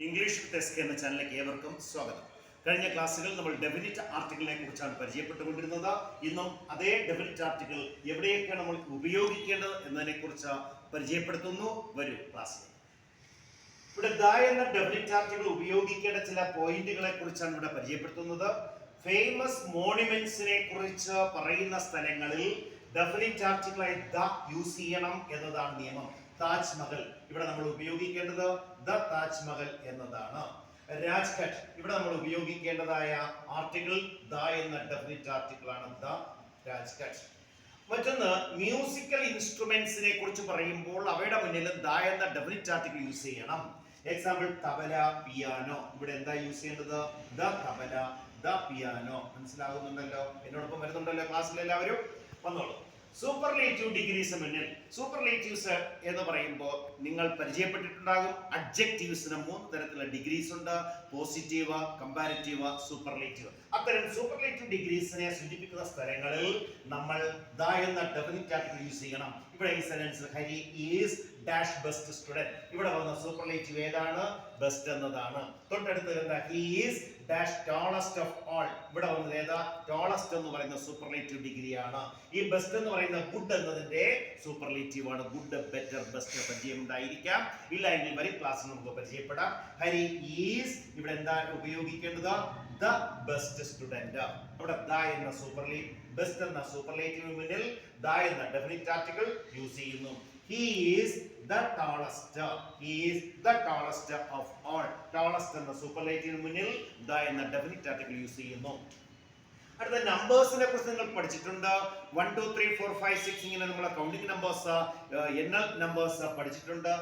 English with S K എന്ന ചാനലിലേക്ക് ഏവർക്കും സ്വാഗതം. കഴിഞ്ഞ ക്ലാസ്സുകളിൽ നമ്മൾ ഡെഫിനിറ്റ് ആർട്ടിക്കിളിനെ കുറിച്ചാണ് പരിചയപ്പെട്ടുകൊണ്ടിരുന്നത്. ഇന്നും അതേ ഡെഫിനിറ്റ് ആർട്ടിക്കിൾ എവിടെയൊക്കെ നമ്മൾ ഉപയോഗിക്കേണ്ടത് എന്നതിനെ കുറിച്ച് പരിചയപ്പെടുത്തുന്നു. വരും ക്ലാസ്സിൽ ഇവിടെ ദ എന്ന ഡെഫിനിറ്റ് ആർട്ടിക്കിൾ ഉപയോഗിക്കേണ്ട ചില പോയിന്റുകളെ കുറിച്ചാണ് ഇവിടെ പരിചയപ്പെടുത്തുന്നത്. ഫേമസ് മോണുമെന്റ്സിനെ കുറിച്ച് പറയുന്ന സ്ഥലങ്ങളിൽ ഡെഫിനിറ്റ് ആർട്ടിക്കിളായി ദ യൂസ് ചെയ്യണം എന്നതാണ് നിയമം. താജ്മഹൽ ഇവിടെ നമ്മൾ ഉപയോഗിക്കേണ്ടത് ദ താജ്മഹൽ എന്നതാണ്. രാജ്ഘട്ട് ഇവിടെ നമ്മൾ ഉപയോഗിക്കേണ്ടതായ ആർട്ടിക്കിൾ ദ എന്ന ഡെഫിനിറ്റ് ആർട്ടിക്കിൾ ആണ് ദ രാജ്ഘട്ട്. മറ്റൊന്ന് മ്യൂസിക്കൽ ഇൻസ്ട്രുമെന്റ്സിനെ കുറിച്ച് പറയുമ്പോൾ അവയുടെ മുന്നിൽ ദ എന്ന ഡെഫിനിറ്റ് ആർട്ടിക്കിൾ യൂസ് ചെയ്യണം. Example tabla, piano. ഇവിടെ എന്താ യൂസ് ചെയ്യേണ്ടത്? The tabla, the piano. മനസ്സിലാകുന്നുണ്ടല്ലോ? എന്നോടൊപ്പം വരുന്നുണ്ടല്ലോ ക്ലാസ്സിൽ എല്ലാവരും? വന്നോളൂ. സൂപ്പർലേറ്റീവ് ഡിഗ്രീസ് മുന്നിൽ സൂപ്പർലേറ്റീവ്സ് എന്ന് പറയുമ്പോൾ നിങ്ങൾ പരിചയപ്പെട്ടിട്ടുണ്ടാകും. അഡ്ജക്റ്റീവ്സിന് 3 തരത്തിലുള്ള ഡിഗ്രീസ് ഉണ്ട്: പോസിറ്റീവ്, കമ്പാരിറ്റീവ്, സൂപ്പർലേറ്റീവ്. അത്തരം സൂപ്പർലേറ്റീവ് ഡിഗ്രീസിനെ സൂചിപ്പിക്കുന്ന സ്ഥലങ്ങളിൽ നമ്മൾ ദ എന്ന ഡെഫിനിറ്റ് ആർട്ടിക്കിൾ യൂസ് ചെയ്യണം. ഇവിടെ ഈ സെന്റൻസിൽ Hari is dash best student. ഇവിടെ വന്ന സൂപ്പർലേറ്റീവ് ഏതാണ്? ബെസ്റ്റ് എന്നതാണ്. തൊട്ടടുത്ത് എന്താ? He is dash tallest of all. ഇവിടെ വന്നത് ഏതാ? ടോളസ്റ്റ് എന്ന് പറയുന്ന സൂപ്പർലേറ്റീവ് ഡിഗ്രി ആണ്. ഈ ബെസ്റ്റ് എന്ന് പറയുന്ന ഗുഡ് എന്നതിന്റെ സൂപ്പർലേറ്റീവ് ആണ്. ഗുഡ്, ബെറ്റർ, ബെസ്റ്റ് പരിചയം ഉണ്ടായിരിക്കാം. ഇല്ല എങ്കിൽ വരും ക്ലാസ്സിൽ നമുക്ക് പരിചയപ്പെടാം. ഹരി ഈസ് ഇവിടെ എന്താ ഉപയോഗിക്കേണ്ടത്? The best student. അവിടെ ദ എന്ന സൂപ്പർലേറ്റീവ്, ബെസ്റ്റ് എന്ന സൂപ്പർലേറ്റീവ് മുന്നിൽ ദ എന്ന ഡെഫിനിറ്റ് ആർട്ടിക്കിൾ യൂസ് ചെയ്യുന്നു. He is the tallest. He is the tallest of all. Tallest എന്ന സൂപ്പർലേറ്റീവ് മുന്നിൽ ദ എന്ന ഡെഫിനിറ്റ് ആർട്ടിക്കിൾ യൂസ് ചെയ്യുന്നു. അടുത്ത നമ്പേഴ്സിനെ കുറിച്ച് നിങ്ങൾ പഠിച്ചിട്ടുണ്ട്. 1 2 3 4 5 6 ഇങ്ങനെ നമ്മൾ കൗണ്ടിങ് നമ്പേഴ്സ്, എണ്ണൽ നമ്പേഴ്സ് പഠിച്ചിട്ടുണ്ട്.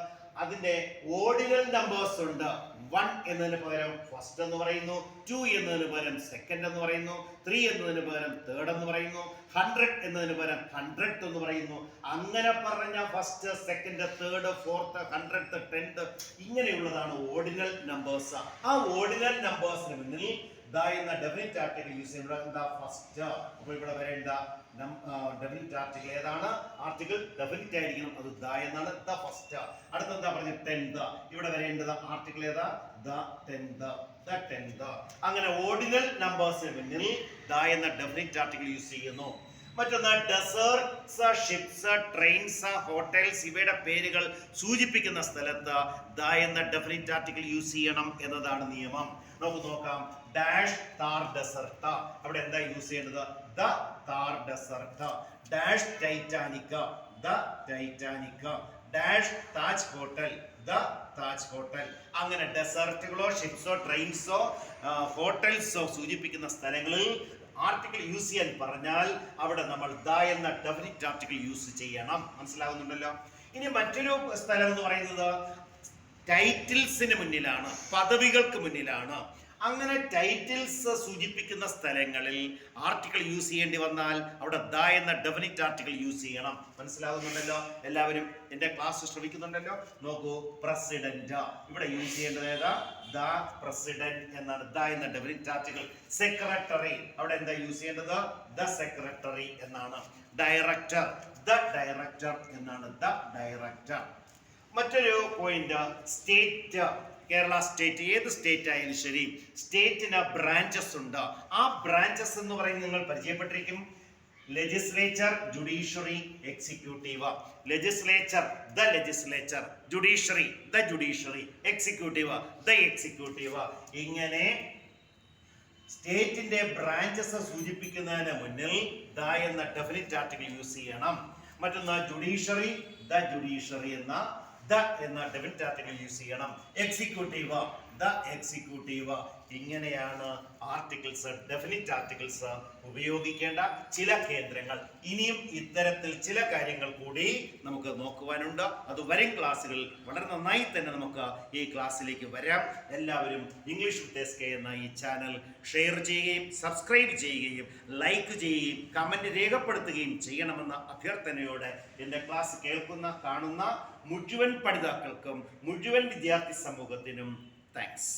അതിന്റെ ഓർഡിനൽ നമ്പേഴ്സ് ഉണ്ട്. 1 എന്നതിന് പകരം ഫസ്റ്റ് എന്ന് പറയുന്നു, 2 എന്നതിന് പകരം സെക്കൻഡ് എന്ന് പറയുന്നു, 3 എന്നതിന് പകരം തേർഡ് എന്ന് പറയുന്നു, 100 എന്നതിന് പകരം 100th എന്ന് പറയുന്നു. അങ്ങനെ പറഞ്ഞ first, second, third, fourth, 100th, 10th ഇങ്ങനെയുള്ളതാണ് ഓർഡിനൽ നമ്പേഴ്സ്. ആ ഓർഡിനൽ നമ്പേഴ്സിന് മുന്നിൽ ദ എന്ന ഡെഫിനിറ്റ് ആർട്ടിക്കിൾ യൂസ് ചെയ്യുന്നത് എന്താ? ഫസ്റ്റ്. അപ്പോൾ ഇവിടെ വരേണ്ട ഡെഫിനിറ്റ് ആർട്ടിക്കിൾ ഏതാണ്? ആർട്ടിക്കിൾ ഡെഫിനിറ്റ് ആയിരിക്കണം, അത് ദ എന്നാണ്. The first. അടുത്തെന്താ പറഞ്ഞത്? 10th. ഇവിടെ വരേണ്ടത് ആർട്ടിക്കിൾ ഏതാ? The 10th. The 10th. അങ്ങനെ ഓർഡിനൽ നമ്പേഴ്സിന് മുന്നിൽ ദ എന്ന ഡെഫിനിറ്റ് ആർട്ടിക്കിൾ യൂസ് ചെയ്യുന്നു. മറ്റൊന്ന് ഡെസേർട്സ്, ഷിപ്സ്, ട്രെയിൻസ്, ഹോട്ടൽസ് ഇവയുടെ പേരുകൾ സൂചിപ്പിക്കുന്ന സ്ഥലത്ത് ദ എന്ന ഡെഫിനിറ്റ് ആർട്ടിക്കിൾ യൂസ് ചെയ്യണം എന്നതാണ് നിയമം. നമുക്ക് നോക്കാം. Dash Thar desert. അവിടെ എന്താ യൂസ് ചെയ്യേണ്ടത്? The Thar desert. Dash Titanic. The Titanic. Dash Taj hotel. The Taj hotel. അങ്ങനെ ഡെസർട്ടുകളോ ഷിപ്സോ ട്രെയിൻസോ ഹോട്ടൽസോ സൂചിപ്പിക്കുന്ന സ്ഥലങ്ങളിൽ ആർട്ടിക്കിൾ യൂസ് ചെയ്യാൻ പറഞ്ഞാൽ അവിടെ നമ്മൾ ദ എന്ന ഡെഫിനിറ്റ് ആർട്ടിക്കിൾ യൂസ് ചെയ്യണം. മനസ്സിലാകുന്നുണ്ടല്ലോ? ഇനി മറ്റൊരു സ്ഥലം എന്ന് പറയുന്നത് ടൈറ്റിൽസിന് മുന്നിലാണ്, പദവികൾക്ക് മുന്നിലാണ്. അങ്ങനെ ടൈറ്റിൽസ് സൂചിപ്പിക്കുന്ന സ്ഥലങ്ങളിൽ ആർട്ടിക്കിൾ യൂസ് ചെയ്യേണ്ടി വന്നാൽ അവിടെ ദ എന്ന ഡെഫിനിറ്റ് ആർട്ടിക്കിൾ യൂസ് ചെയ്യണം. മനസ്സിലാകുന്നുണ്ടല്ലോ? എല്ലാവരും എന്റെ ക്ലാസ് ശ്രമിക്കുന്നുണ്ടല്ലോ? നോക്കൂ. പ്രസിഡന്റ്. ഇവിടെ യൂസ് ചെയ്യേണ്ടത് ഏതാ? ദ പ്രസിഡന്റ് എന്നാണ് ദ എന്ന ഡെഫിനിറ്റ് ആർട്ടിക്കിൾ. സെക്രട്ടറി. അവിടെ എന്താ യൂസ് ചെയ്യേണ്ടത്? ദ സെക്രട്ടറി എന്നാണ്. ഡയറക്ടർ. ദ ഡയറക്ടർ എന്നാണ്. The director. മറ്റൊരു പോയിന്റ് സ്റ്റേറ്റ്. കേരള സ്റ്റേറ്റ്, ഏത് സ്റ്റേറ്റ് ആയാലും ശരി, സ്റ്റേറ്റിന് ബ്രാഞ്ചസ് ഉണ്ട്. ആ ബ്രാഞ്ചസ് എന്ന് പറയുന്നത് നിങ്ങൾ പരിചയപ്പെട്ടിരിക്കും. Legislature, judiciary, executive. Legislature, the legislature. Judiciary, the judiciary. Executive, the executive. ഇങ്ങനെ സ്റ്റേറ്റിന്റെ ബ്രാഞ്ചസ് സൂചിപ്പിക്കുന്നതിന് മുന്നിൽ ദ എന്ന ഡെഫിനിറ്റ് ആർട്ടിക്കിൾ യൂസ് ചെയ്യണം. മറ്റൊന്ന് ജുഡീഷ്യറി, ദ ജുഡീഷ്യറി എന്ന ഡെഫിനിറ്റ് ആർട്ടിക്കിൾ യൂസ് ചെയ്യണം. Executive, the executive. ഇങ്ങനെയാണ് ആർട്ടിക്കിൾസ്, ഡെഫിനിറ്റ് ആർട്ടിക്കിൾസ് ഉപയോഗിക്കേണ്ട ചില കേന്ദ്രങ്ങൾ. ഇനിയും ഇത്തരത്തിൽ ചില കാര്യങ്ങൾ കൂടി നമുക്ക് നോക്കുവാനുണ്ട്. അത് വരും ക്ലാസ്സുകളിൽ വളരെ നന്നായി തന്നെ നമുക്ക് ഈ ക്ലാസ്സിലേക്ക് വരാം. എല്ലാവരും ഇംഗ്ലീഷ് വിത്ത് എസ് കെ എന്ന ഈ ചാനൽ ഷെയർ ചെയ്യുകയും സബ്സ്ക്രൈബ് ചെയ്യുകയും ലൈക്ക് ചെയ്യുകയും കമന്റ് രേഖപ്പെടുത്തുകയും ചെയ്യണമെന്ന അഭ്യർത്ഥനയോടെ എൻ്റെ ക്ലാസ് കേൾക്കുന്ന, കാണുന്ന മുഴുവൻ പഠിതാക്കൾക്കും മുഴുവൻ വിദ്യാർത്ഥി സമൂഹത്തിനും താങ്ക്സ്.